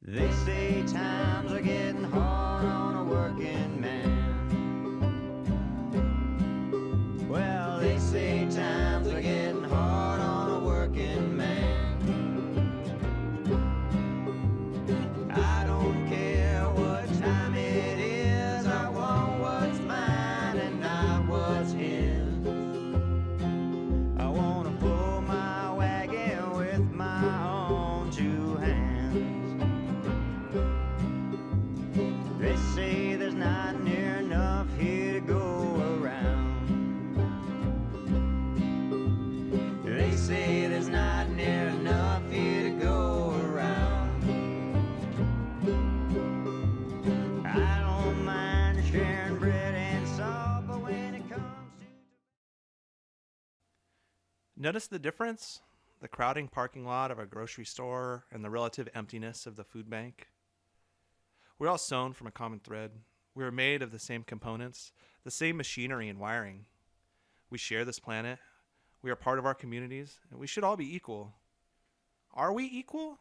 They say times are getting hard on a working man. Well, they say times are getting hard on a working man. I don't care what time it is, I want what's mine and not what's his. I want to pull my wagon with my own two hands. They say there's not near enough here to go around. They say there's not near enough here to go around. I don't mind sharing bread and salt, but when it comes to... Notice the difference? The crowding parking lot of a grocery store and the relative emptiness of the food bank? We're all sewn from a common thread. We are made of the same components, the same machinery and wiring. We share this planet. We are part of our communities, and we should all be equal. Are we equal?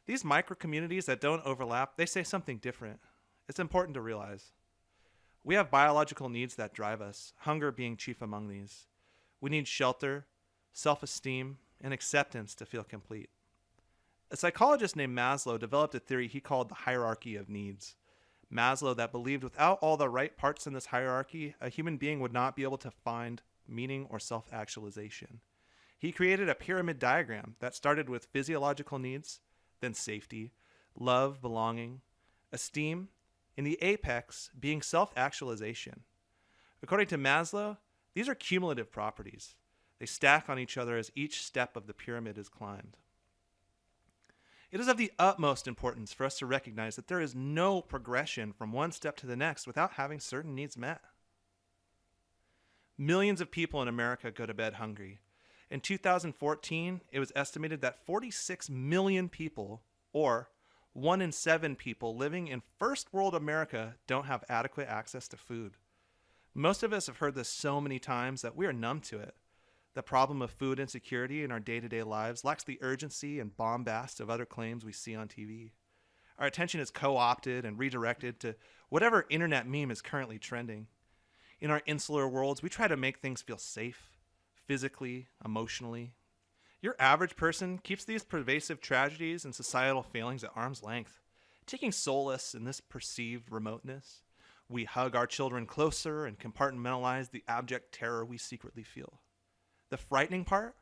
These micro-communities that don't overlap, they say something different. It's important to realize. We have biological needs that drive us, hunger being chief among these. We need shelter, self-esteem, and acceptance to feel complete. A psychologist named Maslow developed a theory he called the hierarchy of needs. Maslow that believed without all the right parts in this hierarchy, a human being would not be able to find meaning or self-actualization. He created a pyramid diagram that started with physiological needs, then safety, love, belonging, esteem, and the apex being self-actualization. According to Maslow, these are cumulative properties. They stack on each other as each step of the pyramid is climbed. It is of the utmost importance for us to recognize that there is no progression from one step to the next without having certain needs met. Millions of people in America go to bed hungry. In 2014, it was estimated that 46 million people, or 1 in 7 people living in first world America, don't have adequate access to food. Most of us have heard this so many times that we are numb to it. The problem of food insecurity in our day-to-day lives lacks the urgency and bombast of other claims we see on TV. Our attention is co-opted and redirected to whatever internet meme is currently trending. In our insular worlds, we try to make things feel safe, physically, emotionally. Your average person keeps these pervasive tragedies and societal failings at arm's length, taking solace in this perceived remoteness. We hug our children closer and compartmentalize the abject terror we secretly feel. The frightening part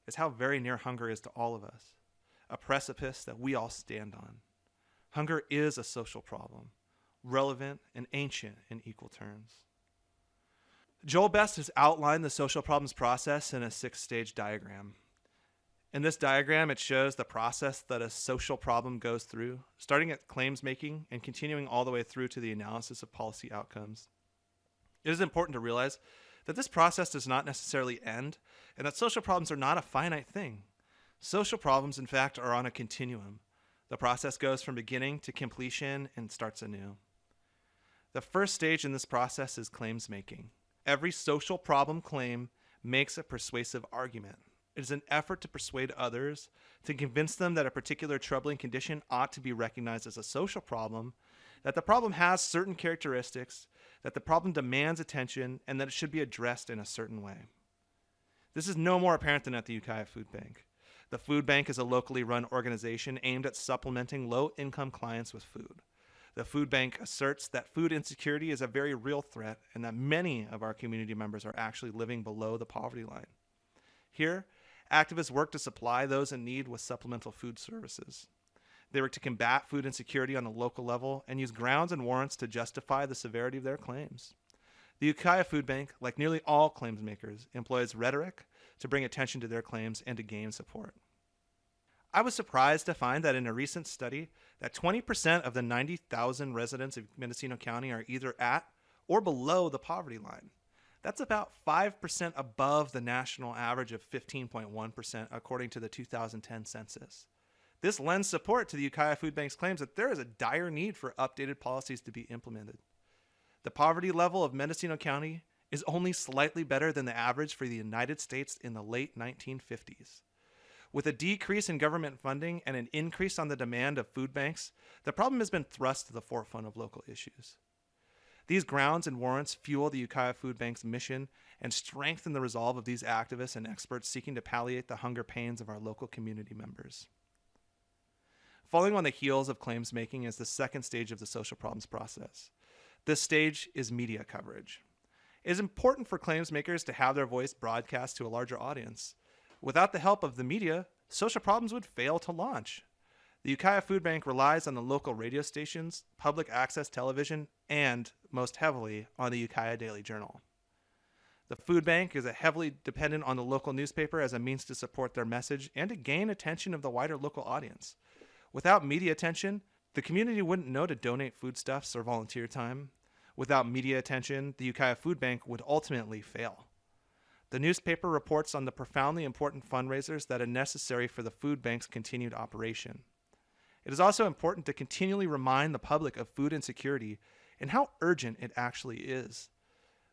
is how very near hunger is to all of us, a precipice that we all stand on. Hunger is a social problem, relevant and ancient in equal terms. Joel Best has outlined the social problems process in a 6-stage diagram. In this diagram, it shows the process that a social problem goes through, starting at claims making and continuing all the way through to the analysis of policy outcomes. It is important to realize that this process does not necessarily end, and that social problems are not a finite thing. Social problems, in fact, are on a continuum. The process goes from beginning to completion and starts anew. The first stage in this process is claims making. Every social problem claim makes a persuasive argument. It is an effort to persuade others, to convince them that a particular troubling condition ought to be recognized as a social problem, that the problem has certain characteristics, that the problem demands attention, and that it should be addressed in a certain way. This is no more apparent than at the Ukiah Food Bank. The food bank is a locally run organization aimed at supplementing low-income clients with food. The food bank asserts that food insecurity is a very real threat and that many of our community members are actually living below the poverty line. Here, activists work to supply those in need with supplemental food services. They work to combat food insecurity on a local level and use grounds and warrants to justify the severity of their claims. The Ukiah Food Bank, like nearly all claims makers, employs rhetoric to bring attention to their claims and to gain support. I was surprised to find that in a recent study that 20% of the 90,000 residents of Mendocino County are either at or below the poverty line. That's about 5% above the national average of 15.1% according to the 2010 census. This lends support to the Ukiah Food Bank's claims that there is a dire need for updated policies to be implemented. The poverty level of Mendocino County is only slightly better than the average for the United States in the late 1950s. With a decrease in government funding and an increase on the demand of food banks, the problem has been thrust to the forefront of local issues. These grounds and warrants fuel the Ukiah Food Bank's mission and strengthen the resolve of these activists and experts seeking to palliate the hunger pains of our local community members. Following on the heels of claims making is the second stage of the social problems process. This stage is media coverage. It is important for claims makers to have their voice broadcast to a larger audience. Without the help of the media, social problems would fail to launch. The Ukiah Food Bank relies on the local radio stations, public access television, and, most heavily, on the Ukiah Daily Journal. The food bank is heavily dependent on the local newspaper as a means to support their message and to gain attention of the wider local audience. Without media attention, the community wouldn't know to donate foodstuffs or volunteer time. Without media attention, the Ukiah Food Bank would ultimately fail. The newspaper reports on the profoundly important fundraisers that are necessary for the food bank's continued operation. It is also important to continually remind the public of food insecurity and how urgent it actually is.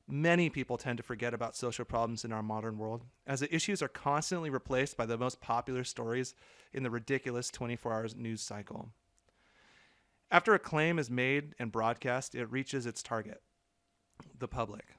Many people tend to forget about social problems in our modern world, as the issues are constantly replaced by the most popular stories in the ridiculous 24-hour news cycle. After a claim is made and broadcast, it reaches its target, the public.